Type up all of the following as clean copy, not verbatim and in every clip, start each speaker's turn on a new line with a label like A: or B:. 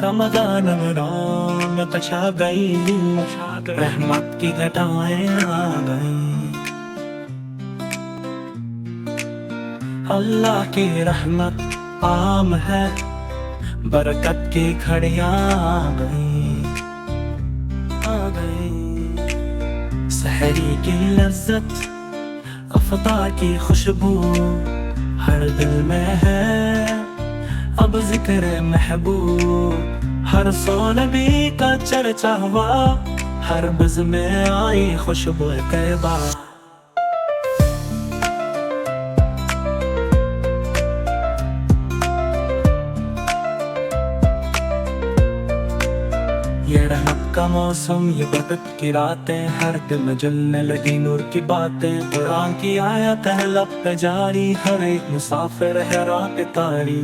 A: रमजान रौनक छा गई, रहमत की घटाएं आ गई। अल्लाह की रहमत आम है, बरकत की घड़ियां आ गई। सहरी की लज्जत, अफ्तार की खुशबू हर दिल में है, अब जिक्र महबूब। हर सौ नबी का चर्चा हुआ, हर बज़ में आई खुशबू तैयबा। ये रहमत का मौसम, ये बरकत की रातें, हर दिल में जलने लगी नूर की बातें। कुरान की आयत है लब पे जारी, हर एक मुसाफिर है रात तारी।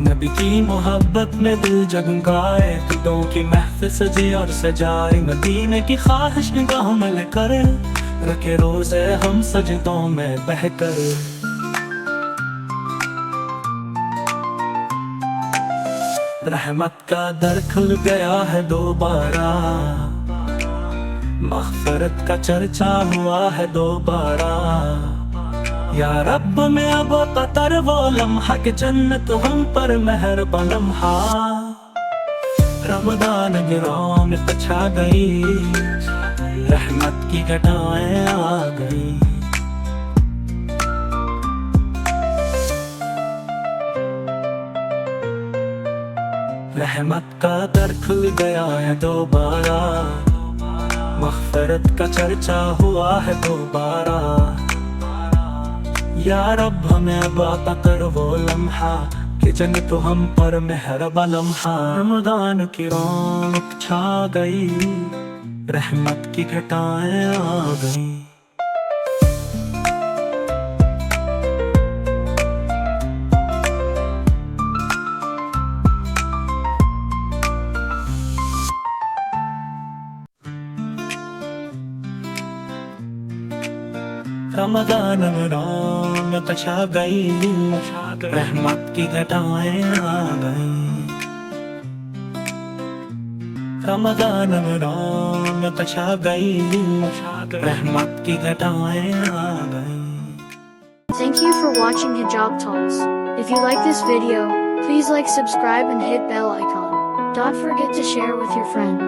A: नबी की मोहब्बत में दिल जगमगाए, दिलों की महफिल सजी और सजाए। मदीने की ख्वाहिश निगाहों में लेकर, रखे रोज़े हम सजदों में बहकर। रहमत का दर खुल गया है दोबारा, मग़फ़िरत का चर्चा हुआ है दोबारा। या रब में अब कतर वो लम्हा कि जन्नत हम पर मेहरबान लम्हा। रमज़ान की रौनक छा गई, रहमत की घटाएं आ गई। रहमत का दर खुल गया है दोबारा, मग़फ़िरत का चर्चा हुआ है दोबारा। या रब हमें अब अता कर वो लम्हा कि जन्नत हम पर मेहरबान लम्हा। रमज़ान की रौनक छा गई, रहमत की घटाएं आ गई। रमज़ान रौनक छा गई, रहमत की घटाएं आ गई। रमज़ान रौनक छा गई, रहमत की घटाएं आ गई।
B: Thank you for watching Hijab Talks. If you like this video, please like, subscribe and hit bell icon. Don't forget to share with your friends.